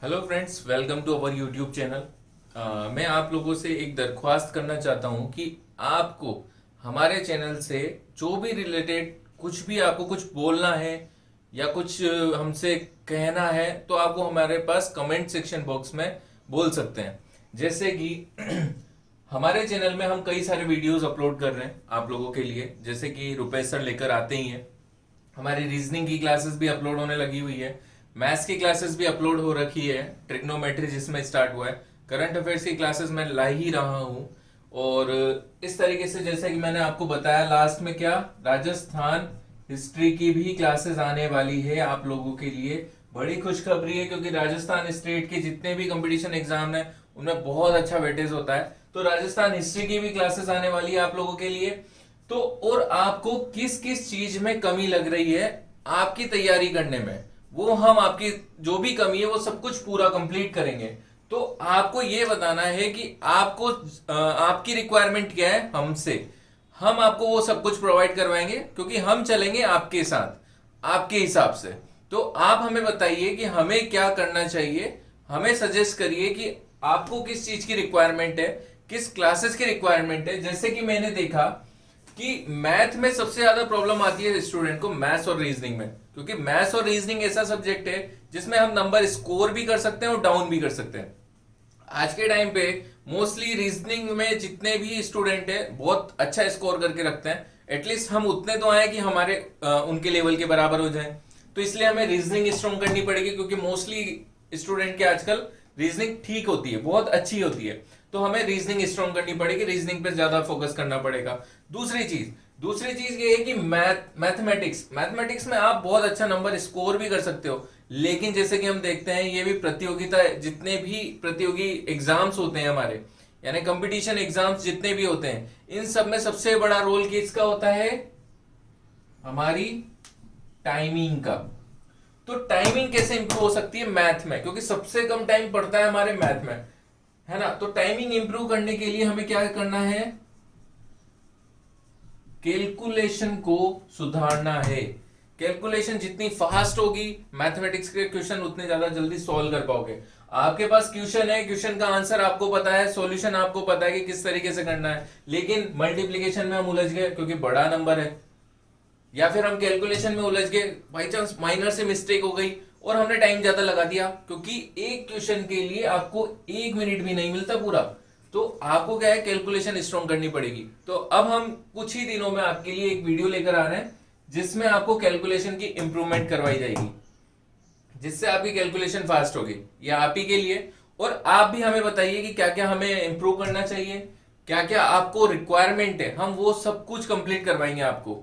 Hello friends, welcome to our YouTube channel. मैं आप लोगों से एक दरख्वास्त करना चाहता हूं कि आपको हमारे चैनल से जो भी रिलेटेड कुछ भी आपको कुछ बोलना है या कुछ हमसे कहना है तो आपको हमारे पास कमेंट सेक्शन बॉक्स में बोल सकते हैं। जैसे कि हमारे चैनल में हम कई सारे वीडियोस अपलोड कर रहे हैं आप लोगों के लिए, जैसे कि रुपेश सर लेकर आते ही हैं। हमारी रीजनिंग की क्लासेस भी अपलोड होने लगी हुई है, मैथ्स की क्लासेस भी अपलोड हो रखी है, ट्रिग्नोमेट्री जिसमें स्टार्ट हुआ है, करंट अफेयर्स की क्लासेस मैं ला ही रहा हूँ। और इस तरीके से जैसे कि मैंने आपको बताया लास्ट में, क्या राजस्थान हिस्ट्री की भी क्लासेस आने वाली है आप लोगों के लिए। बड़ी खुशखबरी है क्योंकि राजस्थान स्टेट के जितने भी कंपटीशन एग्जाम है उनमें बहुत अच्छा वेटेज होता है, तो राजस्थान हिस्ट्री की भी क्लासेस आने वाली है आप लोगों के लिए। तो और आपको किस किस चीज में कमी लग रही है आपकी तैयारी करने में, वो हम आपकी जो भी कमी है वो सब कुछ पूरा कंप्लीट करेंगे। तो आपको ये बताना है कि आपको आपकी रिक्वायरमेंट क्या है हमसे, हम आपको वो सब कुछ प्रोवाइड करवाएंगे क्योंकि हम चलेंगे आपके साथ आपके हिसाब से। तो आप हमें बताइए कि हमें क्या करना चाहिए, हमें सजेस्ट करिए कि आपको किस चीज की रिक्वायरमेंट है, किस क्लासेस की रिक्वायरमेंट है। जैसे कि मैंने देखा कि मैथ में सबसे ज्यादा प्रॉब्लम आती है स्टूडेंट को, मैथ्स और रीजनिंग में, क्योंकि मैथ्स और रीजनिंग ऐसा सब्जेक्ट है जिसमें हम नंबर स्कोर भी कर सकते हैं और डाउन भी कर सकते हैं। आज के टाइम पे मोस्टली रीजनिंग में जितने भी स्टूडेंट है बहुत अच्छा स्कोर करके रखते हैं, एटलीस्ट हम उतने तो आए कि हमारे उनके लेवल के बराबर हो जाए। तो इसलिए हमें रीजनिंग स्ट्रॉन्ग करनी पड़ेगी क्योंकि मोस्टली स्टूडेंट के आजकल रीजनिंग ठीक होती है, बहुत अच्छी होती है। तो हमें रीजनिंग स्ट्रॉन्ग करनी पड़ेगी, रीजनिंग पे ज्यादा फोकस करना पड़ेगा। दूसरी चीज ये है कि मैथमेटिक्स मैथमेटिक्स में आप बहुत अच्छा नंबर स्कोर भी कर सकते हो, लेकिन जैसे कि हम देखते हैं ये भी प्रतियोगिता, जितने भी प्रतियोगी एग्जाम्स होते हैं हमारे, यानी कंपटीशन एग्जाम्स जितने भी होते हैं, इन सब में सबसे बड़ा रोल किसका होता है? हमारी टाइमिंग का। तो टाइमिंग कैसे इंप्रूव हो सकती है मैथ में, क्योंकि सबसे कम टाइम पड़ता है हमारे मैथ में, है ना। तो टाइमिंग इंप्रूव करने के लिए हमें क्या करना है? कैलकुलेशन को सुधारना है। कैलकुलेशन जितनी फास्ट होगी मैथमेटिक्स के क्वेश्चन उतने ज्यादा जल्दी सॉल्व कर पाओगे। आपके पास क्वेश्चन है, क्वेश्चन का आंसर आपको पता है, सॉल्यूशन आपको पता है कि किस तरीके से करना है, लेकिन मल्टीप्लीकेशन में हम उलझ गए क्योंकि बड़ा नंबर है, या फिर हम कैलकुलेशन में उलझ गए, बाई चांस माइनर से मिस्टेक हो गई और हमने टाइम ज्यादा लगा दिया, क्योंकि एक क्वेश्चन के लिए आपको 1 मिनट भी नहीं मिलता पूरा। तो आपको क्या है, कैलकुलेशन स्ट्रॉन्ग करनी पड़ेगी। तो अब हम कुछ ही दिनों में आपके लिए एक वीडियो लेकर आ रहे हैं जिसमें आपको कैलकुलेशन की इंप्रूवमेंट करवाई जाएगी, जिससे आपकी कैलकुलेशन फास्ट होगी। ये आप ही के लिए, और आप भी हमें बताइए कि क्या क्या हमें इंप्रूव करना चाहिए, क्या क्या आपको रिक्वायरमेंट है, हम वो सब कुछ कंप्लीट करवाएंगे आपको।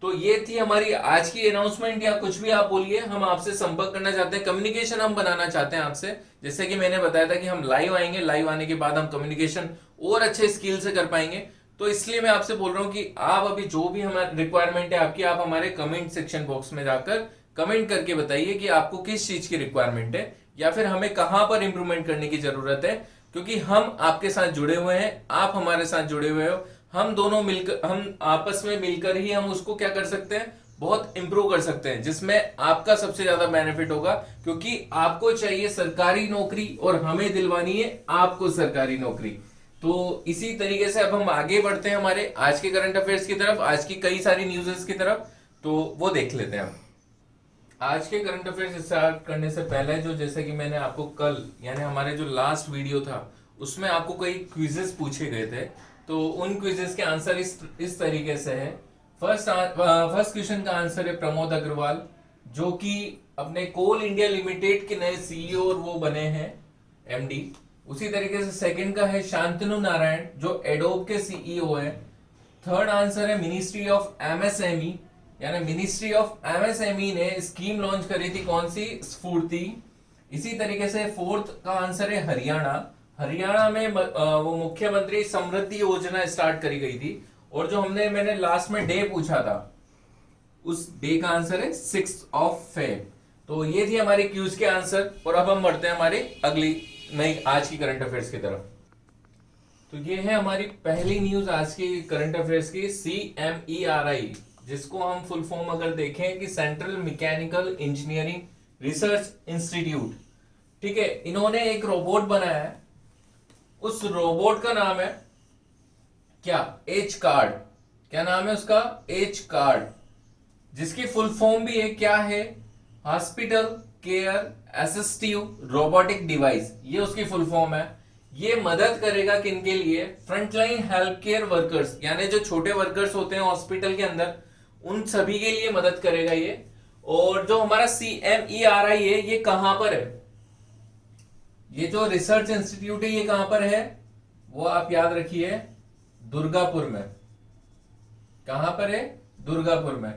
तो ये थी हमारी आज की अनाउंसमेंट, या कुछ भी आप बोलिए, हम आपसे संपर्क करना चाहते हैं, कम्युनिकेशन हम बनाना चाहते हैं आपसे। जैसे कि मैंने बताया था कि हम लाइव आएंगे, लाइव आने के बाद हम कम्युनिकेशन और अच्छे स्किल से कर पाएंगे। तो इसलिए मैं आपसे बोल रहा हूं कि आप अभी जो भी हमारी रिक्वायरमेंट है आपकी, आप हमारे कमेंट सेक्शन बॉक्स में जाकर कमेंट करके बताइए कि आपको किस चीज की रिक्वायरमेंट है या फिर हमें कहां पर इंप्रूवमेंट करने की जरूरत है। क्योंकि हम आपके साथ जुड़े हुए हैं, आप हमारे साथ जुड़े हुए हो, हम दोनों मिलकर, हम आपस में मिलकर ही हम उसको क्या कर सकते हैं, बहुत इंप्रूव कर सकते हैं, जिसमें आपका सबसे ज्यादा बेनिफिट होगा। क्योंकि आपको चाहिए सरकारी नौकरी और हमें दिलवानी है आपको सरकारी नौकरी। तो इसी तरीके से अब हम आगे बढ़ते हैं हमारे आज के करंट अफेयर्स की तरफ, आज की कई सारी न्यूज़ की तरफ। तो वो देख लेते हैं हम। आज के करंट अफेयर्स स्टार्ट करने से पहले, जो जैसे कि मैंने आपको कल, यानी हमारे जो लास्ट वीडियो था उसमें आपको कई क्विजेस पूछे गए थे, तो उन क्विजेस के आंसर इस तरीके से है। फर्स्ट क्वेश्चन का आंसर है प्रमोद अग्रवाल, जो कि अपने कोल इंडिया लिमिटेड के नए सीईओ और वो बने हैं एमडी। उसी तरीके से सेकंड का है शांतनु नारायण, जो एडोब के सीईओ है। थर्ड आंसर है मिनिस्ट्री ऑफ एमएसएमई, यानी मिनिस्ट्री ऑफ एमएसएमई ने स्कीम लॉन्च करी थी, कौन सी? स्फूर्ति। इसी तरीके से फोर्थ का आंसर है हरियाणा। हरियाणा में वो मुख्यमंत्री समृद्धि योजना स्टार्ट करी गई थी, और जो मैंने लास्ट में डे पूछा था, उस डे का आंसर है 6 तो ये थी हमारी क्यूज के आंसर। और अब हम बढ़ते हैं हमारे अगली नई आज की करंट अफेयर्स की तरफ। तो ये है हमारी पहली न्यूज आज की करंट अफेयर्स की, CMERI, जिसको हम फुल फॉर्म अगर देखें कि central mechanical engineering research institute. ठीक है, इन्होंने एक रोबोट बनाया है, उस रोबोट का नाम है क्या, एच कार्ड। क्या नाम है उसका, एच कार्ड, जिसकी फुल फॉर्म भी है क्या है, hospital care assistive robotic device, ये उसकी फुल फॉर्म है। ये मदद करेगा किनके लिए, फ्रंटलाइन हेल्थ केयर वर्कर्स, यानी जो छोटे वर्कर्स होते हैं हॉस्पिटल के अंदर, उन सभी के लिए मदद करेगा ये। और जो हमारा CMERI है, ये कहां पर है, ये जो रिसर्च इंस्टीट्यूट है ये कहां पर है, वो आप याद रखिए, दुर्गापुर में। कहां पर है, दुर्गापुर में।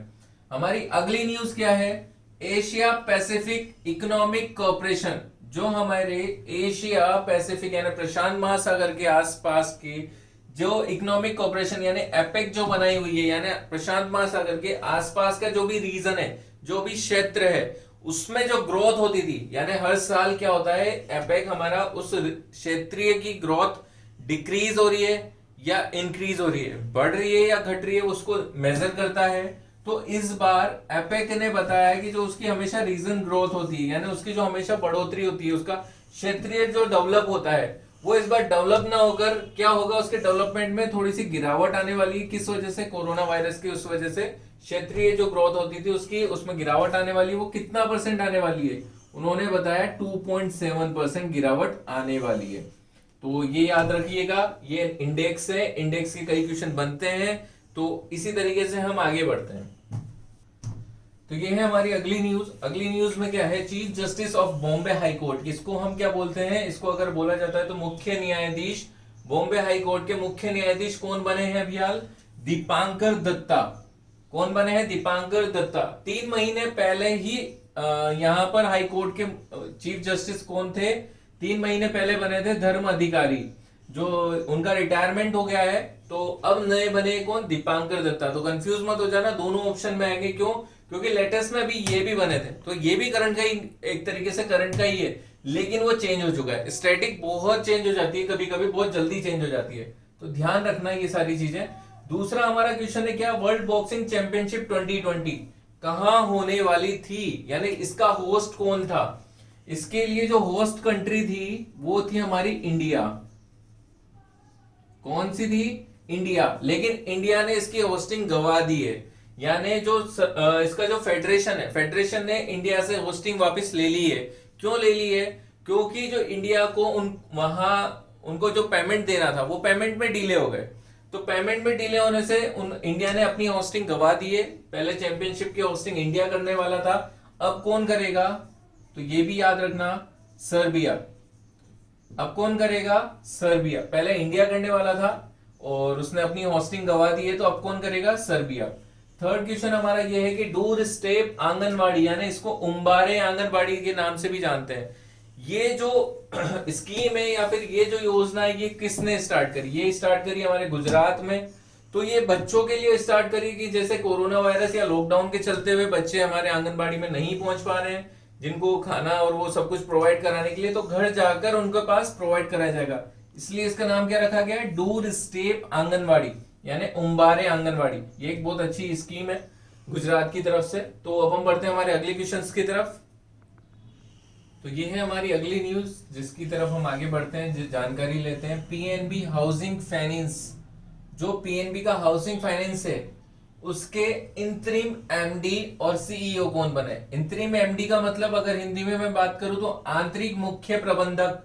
हमारी अगली न्यूज क्या है, एशिया पैसिफिक इकोनॉमिक कॉरपोरेशन, जो हमारे एशिया पैसिफिक यानी प्रशांत महासागर के आसपास के जो इकोनॉमिक कॉरपोरेशन यानी एपेक जो बनाई हुई है, यानी प्रशांत महासागर के आसपास का जो भी रीजन है, जो भी क्षेत्र है, उसमें जो ग्रोथ होती थी, यानी हर साल क्या होता है, एपेक हमारा उस क्षेत्रीय की ग्रोथ डिक्रीज हो रही है या इंक्रीज हो रही है, बढ़ रही है या घट रही है, उसको मेजर करता है। तो इस बार एपेक ने बताया कि जो उसकी हमेशा रीजन ग्रोथ होती है, यानी उसकी जो हमेशा बढ़ोतरी होती है, उसका क्षेत्रीय जो डेवलप होता है, वो इस बार डेवलप ना होकर क्या होगा, उसके डेवलपमेंट में थोड़ी सी गिरावट आने वाली है। किस वजह से, कोरोना वायरस की उस वजह से क्षेत्रीय जो ग्रोथ होती थी उसकी उसमें गिरावट आने वाली है। वो कितना परसेंट आने वाली है, उन्होंने बताया 2.7% गिरावट आने वाली है। तो ये याद रखिएगा, ये इंडेक्स है, इंडेक्स के कई क्वेश्चन बनते हैं, तो इसी तरीके से हम आगे बढ़ते हैं। तो ये है हमारी अगली न्यूज। अगली न्यूज में क्या है, chief justice of Bombay high court, इसको हम क्या बोलते हैं, इसको अगर बोला जाता है तो मुख्य न्यायाधीश, बॉम्बे हाई कोर्ट के मुख्य न्यायाधीश कौन बने हैं अभी हाल, दीपांकर दत्ता। कौन बने हैं, दीपांकर दत्ता। 3 महीने पहले ही यहां पर हाई कोर्ट के चीफ जस्टिस कौन थे, 3 महीने पहले बने थे धर्म अधिकारी, जो उनका रिटायरमेंट हो गया है, तो अब नए बने कौन, दीपांकर दत्ता। तो कंफ्यूज मत हो जाना, दोनों ऑप्शन में आएंगे, क्यों, क्योंकि लेटेस्ट में अभी ये भी बने थे, तो ये भी करंट का ही, एक तरीके से करंट का ही है, लेकिन वो चेंज हो चुका है। स्टैटिक बहुत चेंज हो जाती है, कभी कभी बहुत जल्दी चेंज हो जाती है, तो ध्यान रखना ये सारी चीजें। दूसरा हमारा क्वेश्चन है क्या, वर्ल्ड बॉक्सिंग चैंपियनशिप 2020 कहां होने वाली थी, यानी इसका होस्ट कौन था। इसके लिए जो होस्ट कंट्री थी वो थी हमारी इंडिया। कौन सी थी, इंडिया। लेकिन इंडिया ने इसकी होस्टिंग गवा दी है, यानी जो इसका जो फेडरेशन है, फेडरेशन ने इंडिया से होस्टिंग वापस ले ली है। क्यों ले ली है, क्योंकि जो इंडिया को वहां उनको जो पेमेंट देना था, वो पेमेंट में डिले हो गए। तो पेमेंट में डिले होने से इंडिया ने अपनी होस्टिंग गवा दी है। पहले चैंपियनशिप की होस्टिंग इंडिया करने वाला था, अब कौन करेगा, तो ये भी याद रखना, सर्बिया। अब कौन करेगा, सर्बिया। पहले इंडिया करने वाला था और उसने अपनी होस्टिंग गवा दी है, तो अब कौन करेगा, सर्बिया। थर्ड क्वेश्चन हमारा ये है कि डोर स्टेप आंगनवाड़ी, यानी इसको उम्बारे आंगनवाड़ी के नाम से भी जानते हैं। ये जो स्कीम है या फिर ये जो योजना है, ये किसने स्टार्ट करी, ये स्टार्ट करी हमारे गुजरात में। तो ये बच्चों के लिए स्टार्ट करी कि जैसे कोरोना वायरस या लॉकडाउन के चलते हुए बच्चे हमारे आंगनबाड़ी में नहीं पहुंच पा रहे हैं, जिनको खाना और वो सब कुछ प्रोवाइड कराने के लिए, तो घर जाकर उनके पास प्रोवाइड कराया जाएगा। इसलिए इसका नाम क्या रखा गया है, डोर स्टेप आंगनबाड़ी, यानी उम्बारे आंगनबाड़ी। ये एक बहुत अच्छी स्कीम है गुजरात की तरफ से। तो अब हम बढ़ते हैं हमारे अगले क्वेश्चंस की तरफ। तो ये है हमारी अगली न्यूज, जिसकी तरफ हम आगे बढ़ते हैं, जानकारी लेते हैं। पीएनबी हाउसिंग फाइनेंस, जो पीएनबी का हाउसिंग फाइनेंस है, उसके इंतरिम एमडी और सीईओ कौन बने। इंतरिम एमडी का मतलब अगर हिंदी में मैं बात करूं तो आंतरिक मुख्य प्रबंधक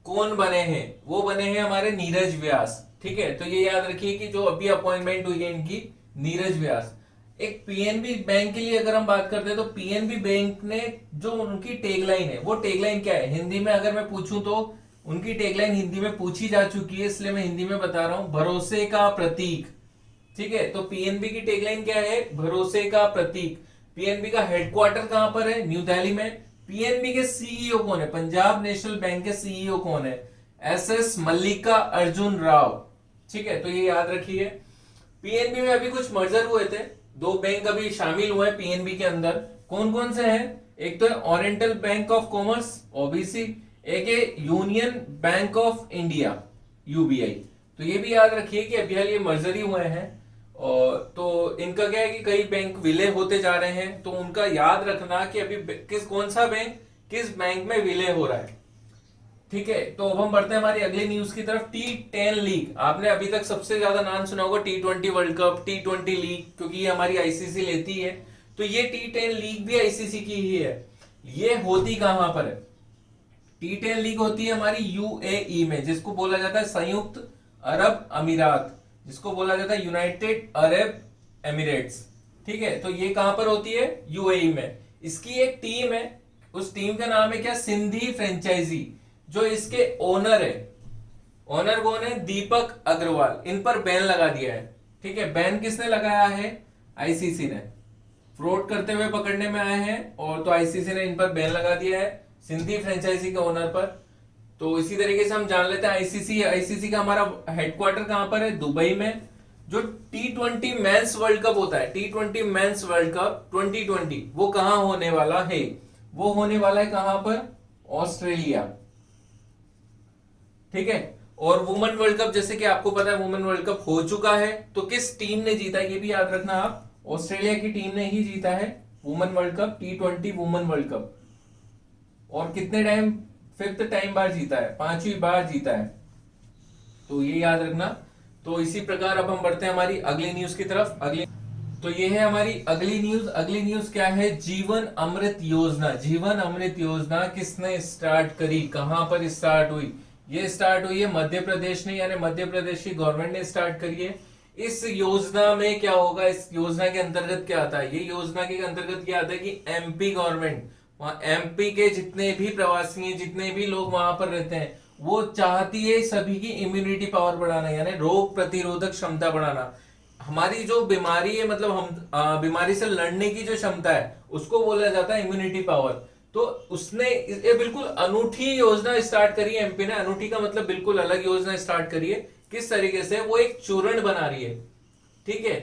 कौन बने हैं, वो बने हैं हमारे नीरज व्यास। ठीक है, तो ये याद रखिए कि जो अभी अपॉइंटमेंट हुई है इनकी, नीरज व्यास। एक पीएनबी बैंक के लिए अगर हम बात करते हैं, तो पीएनबी बैंक ने जो उनकी टैगलाइन है, वो टैगलाइन क्या है, हिंदी में अगर मैं पूछूं तो उनकी टैगलाइन हिंदी में पूछी जा चुकी है, इसलिए मैं हिंदी में बता रहा हूं, भरोसे का प्रतीक। ठीक है, तो पीएनबी की टैगलाइन क्या है, भरोसे का प्रतीक। पीएनबी का हेडक्वार्टर कहां पर है, न्यू दिल्ली में। पीएनबी के सीईओ कौन है, पंजाब नेशनल बैंक के सीईओ कौन है, एसएस मल्लिका अर्जुन राव। ठीक है, तो ये याद रखिए। पीएनबी में अभी कुछ मर्जर हुए थे, 2 बैंक अभी शामिल हुए पीएनबी के अंदर। कौन कौन से हैं, एक तो है oriental bank of commerce OBC, एक है union bank of India UBI. तो ये भी याद रखिए कि अभी हाल ये मर्जर ही हुए हैं, और तो इनका क्या है कि कई बैंक विलय होते जा रहे हैं, तो उनका याद रखना कि अभी कौन सा बैंक, किस बैंक में विलय हो रहा है। ठीक है, तो अब हम बढ़ते हैं हमारी अगली न्यूज की तरफ। T10 लीग, आपने अभी तक सबसे ज्यादा नाम सुना होगा T20 world cup, T20 league, क्योंकि ये हमारी आईसीसी लेती है। तो ये T10 लीग भी आईसीसी की ही है। ये होती कहां पर है? T10 लीग होती है हमारी यूएई में, जिसको बोला जाता है संयुक्त अरब अमीरात, जिसको बोला जाता है यूनाइटेड अरब एमिरेट्स। ठीक है, तो ये कहां पर होती है? यूएई में। इसकी एक टीम है, उस टीम का नाम है क्या? सिंधी फ्रेंचाइजी। जो इसके ओनर है, ओनर कौन है? दीपक अग्रवाल। इन पर बैन लगा दिया है। ठीक है, बैन किसने लगाया है? आईसीसी ने। फ्रॉड करते हुए पकड़ने में आए हैं, और तो आईसीसी ने इन पर बैन लगा दिया है, सिंधी फ्रेंचाइजी के ओनर पर। तो इसी तरीके से हम जान लेते हैं आईसीसी। आईसीसी का हमारा हेडक्वार्टर कहां पर है? दुबई में। जो T20 मेंस वर्ल्ड कप होता है, T20 मेंस वर्ल्ड कप 2020, वो कहां होने वाला है? वो होने वाला है कहां पर? ऑस्ट्रेलिया। ठीक है, और वुमेन वर्ल्ड कप, जैसे कि आपको पता है वुमेन वर्ल्ड कप हो चुका है, तो किस टीम ने जीता ये भी याद रखना आप। ऑस्ट्रेलिया की टीम ने ही जीता है women world cup, T20 women world cup. और कितने टाइम? 5th टाइम बार जीता है, 5वीं बार जीता है। तो ये याद रखना। तो इसी प्रकार अब हम बढ़ते हैं हमारी अगली न्यूज की तरफ। तो ये है हमारी अगली न्यूज। अगली न्यूज क्या है? जीवन अमृत योजना। जीवन अमृत योजना किसने स्टार्ट करी? कहां पर स्टार्ट हुई? ये स्टार्ट हुई है मध्य प्रदेश ने, यानी मध्य प्रदेश की गवर्नमेंट ने स्टार्ट करी है। इस योजना में क्या होगा? इस योजना के अंतर्गत क्या आता है? ये योजना के अंतर्गत क्या आता है कि एमपी गवर्नमेंट, वहां एमपी के जितने भी प्रवासी हैं, जितने भी लोग वहां पर रहते हैं, वो चाहती है सभी की इम्यूनिटी पावर बढ़ाना, यानी रोग प्रतिरोधक क्षमता बढ़ाना। हमारी जो बीमारी है, मतलब हम बीमारी से लड़ने की जो क्षमता है, उसको बोला जाता है इम्यूनिटी पावर। तो उसने ये बिल्कुल अनूठी योजना स्टार्ट करी है एमपी ने। अनूठी का मतलब बिल्कुल अलग योजना स्टार्ट करी है। किस तरीके से? वो एक चूर्ण बना रही है। ठीक है,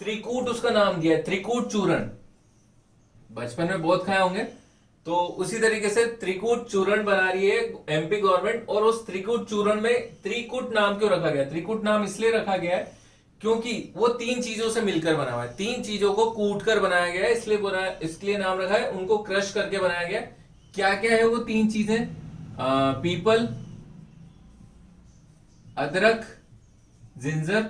त्रिकूट उसका नाम दिया है, त्रिकूट चूर्ण। बचपन में बहुत खाए होंगे। तो उसी तरीके से त्रिकूट चूर्ण बना रही है एमपी गवर्नमेंट। और उस त्रिकूट चूर्ण में त्रिकूट नाम क्यों रखा गया? त्रिकूट नाम इसलिए रखा गया है क्योंकि वो 3 चीजों से मिलकर बना हुआ है, 3 चीजों को कूट कर बनाया गया है, इसलिए नाम रखा है। उनको क्रश करके बनाया गया। क्या क्या है वो 3 चीजें? पीपल, अदरक, जिंजर,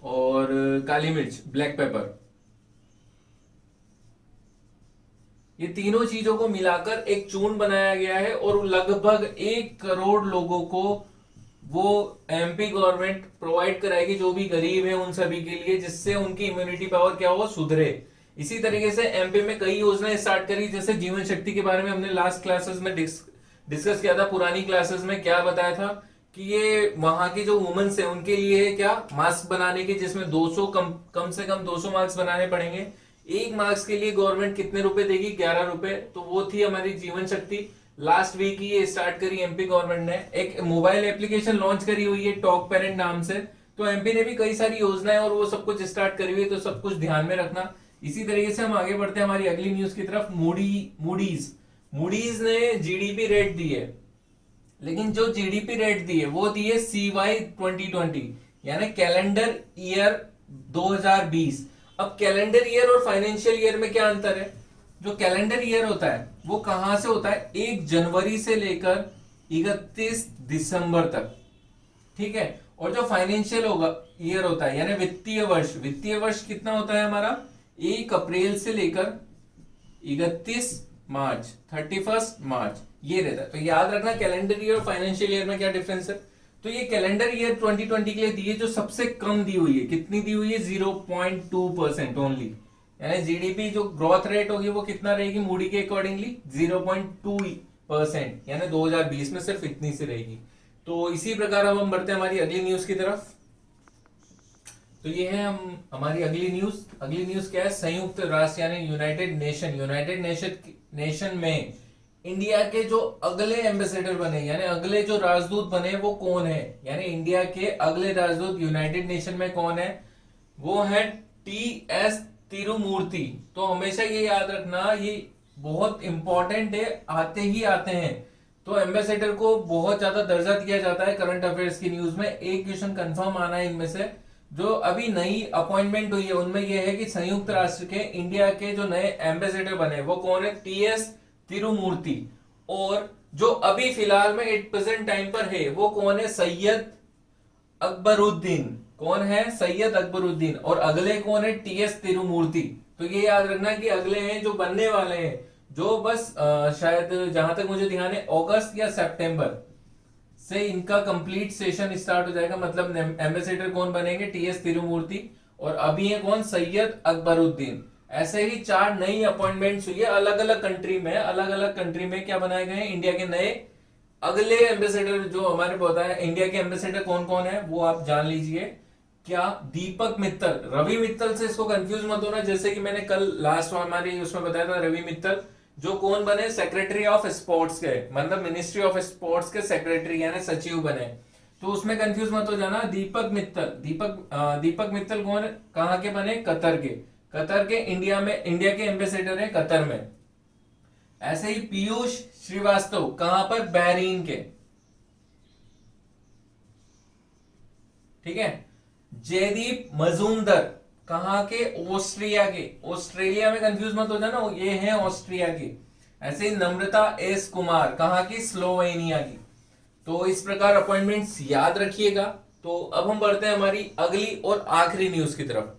और काली मिर्च, ब्लैक पेपर। ये तीनों चीजों को मिलाकर एक चूर्ण बनाया गया है, और लगभग 1 करोड़ लोगों को वो एमपी गवर्नमेंट प्रोवाइड कराएगी, जो भी गरीब है उन सभी के लिए, जिससे उनकी इम्यूनिटी पावर क्या हो? सुधरे। इसी तरीके से एमपी में कई योजनाएं स्टार्ट करी, जैसे जीवन शक्ति के बारे में हमने लास्ट क्लासेस में डिस्कस किया था। पुरानी क्लासेस में क्या बताया था कि ये वहां की जो वुमेन्स है उनके लिए क्या मास्क बनाने के, जिसमें 200 कम से कम 200 मास्क बनाने पड़ेंगे। 1 मास्क के लिए गवर्नमेंट कितने रुपए देगी? 11 रुपए। तो वो थी हमारी जीवन शक्ति। लास्ट वीक ही ये स्टार्ट करी एमपी गवर्नमेंट ने। एक मोबाइल एप्लीकेशन लॉन्च करी हुई है टॉक पेरेंट नाम से। तो एमपी ने भी कई सारी योजनाएं और वो सब कुछ स्टार्ट करी हुई है, तो सब कुछ ध्यान में रखना। इसी तरीके से हम आगे बढ़ते हैं हमारी अगली न्यूज की तरफ। मूडीज ने जीडीपी रेट दी है, लेकिन जो जीडीपी रेट दी है वो दी है CY 2020, यानी कैलेंडर ईयर 2020। अब कैलेंडर ईयर और फाइनेंशियल ईयर में क्या अंतर है? जो कैलेंडर ईयर होता है वो कहां से होता है? 1 जनवरी से लेकर 31 दिसंबर तक। ठीक है, और जो फाइनेंशियल होगा ईयर होता है, यानी वित्तीय वर्ष कितना होता है हमारा? 1 अप्रैल से लेकर 31 मार्च, 31 मार्च, ये रहता है। तो याद रखना कैलेंडर ईयर और फाइनेंशियल ईयर में क्या डिफरेंस है। तो ये कैलेंडर ईयर 2020 के लिए दी है, जो सबसे कम दी हुई है। कितनी दी हुई है? 0.2% ओनली। यानी जीडीपी जो ग्रोथ रेट होगी वो कितना रहेगी मूडी के अकॉर्डिंगली? 0.2%, यानी 2020 में सिर्फ इतनी सी रहेगी। तो इसी प्रकार अब हम बढ़ते हैं हमारी अगली न्यूज की तरफ। तो ये है हमारी अगली न्यूज क्या है? संयुक्त राष्ट्र यानी यूनाइटेड नेशन में इंडिया के जो अगले एम्बेसडर बने, यानी अगले जो राजदूत बने, वो कौन है? यानी इंडिया के अगले राजदूत यूनाइटेड नेशन में कौन है? वो है TS तिरुमूर्ति। तो हमेशा ये याद रखना, ये बहुत इंपॉर्टेंट है, आते ही आते हैं। तो एम्बेसडर को बहुत ज्यादा दर्जा दिया जाता है करंट अफेयर्स की न्यूज में। एक क्वेश्चन कंफर्म आना है इनमें से। जो अभी नई अपॉइंटमेंट हुई है उनमें यह है कि संयुक्त राष्ट्र के इंडिया के जो नए एम्बेसडर बने वो कौन है? TS तिरुमूर्ति। और जो अभी फिलहाल में एट प्रेजेंट टाइम पर है वो कौन है? सैयद अकबरुद्दीन। कौन है? सैयद अकबरुद्दीन। और अगले कौन है? टीएस तिरुमूर्ति। तो ये याद रखना कि अगले हैं जो बनने वाले हैं, जो बस शायद जहां तक मुझे ध्यान है अगस्त या सितंबर से इनका कंप्लीट सेशन स्टार्ट हो जाएगा। मतलब एम्बेसडर कौन बनेंगे? टीएस तिरुमूर्ति। और अभी है कौन? सैयद अकबरुद्दीन। ऐसे ही 4 नई अपॉइंटमेंट्स हुई है अलग अलग कंट्री में। अलग अलग कंट्री में क्या बनाए गए हैं? इंडिया के नए अगले एम्बेसडर जो हमारे पता है इंडिया के एम्बेसडर कौन कौन है वो आप जान लीजिए। क्या? दीपक मित्तल। रवि मित्तल से इसको कंफ्यूज मत होना, जैसे कि मैंने कल लास्ट हमारी उसमें बताया था। रवि मित्तल जो कौन बने? सेक्रेटरी ऑफ स्पोर्ट्स के, मतलब मिनिस्ट्री ऑफ स्पोर्ट्स के सेक्रेटरी यानी सचिव बने। तो उसमें कंफ्यूज मत हो जाना। दीपक मित्तल, दीपक मित्तल कौन? कहाँ के बने? कतर के। कतर के इंडिया के एम्बेसडर है कतर में। ऐसे ही पीयूष श्रीवास्तव कहां पर? बहरीन के। ठीक है। जयदीप मजूमदार कहां के? ऑस्ट्रिया के। ऑस्ट्रेलिया में कंफ्यूज मत हो जाना, ये है ऑस्ट्रिया की। ऐसे ही नम्रता एस कुमार कहां की? स्लोवेनिया की। तो इस प्रकार अपॉइंटमेंट्स याद रखिएगा। तो अब हम बढ़ते हैं हमारी अगली और आखिरी न्यूज की तरफ।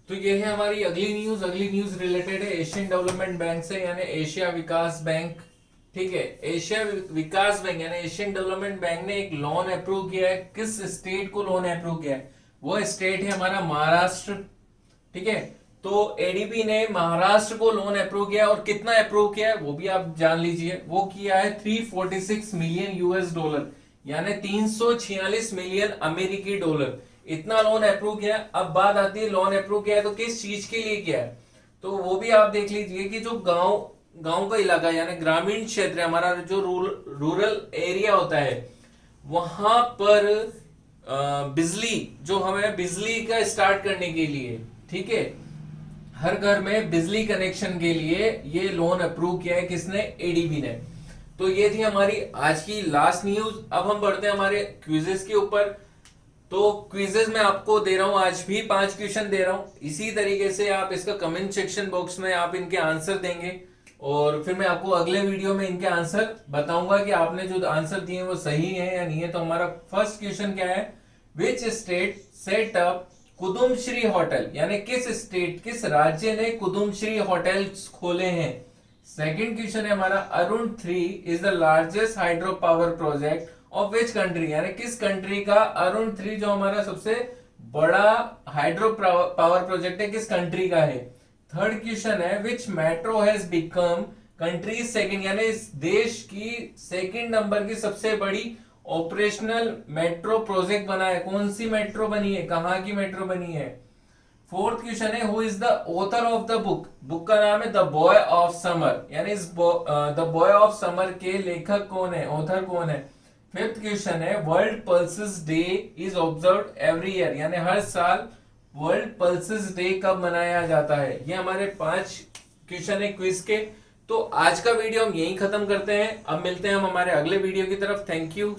तो ये है हमारी अगली न्यूज। अगली न्यूज रिलेटेड है एशियन डेवलपमेंट बैंक से, यानी एशिया विकास बैंक। ठीक है। एशिया विकास बैंक यानी एशियन डेवलपमेंट बैंक ने एक लोन अप्रूव किया है। किस स्टेट को लोन अप्रूव किया है? वो स्टेट है हमारा महाराष्ट्र। ठीक है। तो एडीबी ने महाराष्ट्र को लोन अप्रूव किया, और कितना अप्रूव किया है वो भी आप जान लीजिए। वो किया है 346 मिलियन यूएस डॉलर, यानी 346 मिलियन अमेरिकी डॉलर। इतना लोन अप्रूव किया। अब बात आती है लोन अप्रूव किया है तो किस चीज के लिए किया है? तो वो भी आप देख लीजिए कि जो गांव का इलाका यानी ग्रामीण क्षेत्र है हमारा, जो रूरल एरिया होता है, वहां पर बिजली, जो हमें बिजली का स्टार्ट करने के लिए, ठीक है, हर घर में बिजली कनेक्शन के लिए ये लोन अप्रूव किया है। किसने? एडीबी ने। तो ये थी हमारी आज की लास्ट न्यूज। अब हम बढ़ते हैं हमारे क्विजेस के ऊपर। तो क्विजेस में आपको दे रहा हूं, आज भी 5 क्वेश्चन दे रहा हूं। इसी तरीके से आप इसका कमेंट सेक्शन बॉक्स में आप इनके आंसर देंगे, और फिर मैं आपको अगले वीडियो में इनके आंसर बताऊंगा कि आपने जो आंसर दिए वो सही है या नहीं है। तो हमारा फर्स्ट क्वेश्चन क्या है? Which state set up Kudumbashree hotel, यानी किस स्टेट, किस राज्य ने कुदुमश्री होटल्स खोले हैं। सेकंड क्वेश्चन है हमारा, Arun 3 is the largest hydro power project of which country, यानी किस कंट्री का अरुण 3 जो हमारा सबसे बड़ा हाइड्रो पावर प्रोजेक्ट है, किस कंट्री का है। थर्ड क्वेश्चन है, which metro has become country second, यानी इस देश की सेकंड नंबर की सबसे बड़ी ऑपरेशनल मेट्रो प्रोजेक्ट बना है। कौन सी मेट्रो बनी है, कहां की मेट्रो बनी है। फोर्थ क्वेश्चन है, who is the author of the book, book का नाम है द बॉय ऑफ समर, यानी इस द बॉय ऑफ समर के लेखक कौन है, ऑथर कौन है। फिफ्थ क्वेश्चन है, world pulses day is observed every year, यानी हर साल वर्ल्ड पल्सेस डे कब मनाया जाता है। ये हमारे 5 क्वेश्चन है क्विज के। तो आज का वीडियो हम यहीं खत्म करते हैं। अब मिलते हैं हम हमारे अगले वीडियो की तरफ। Thank you.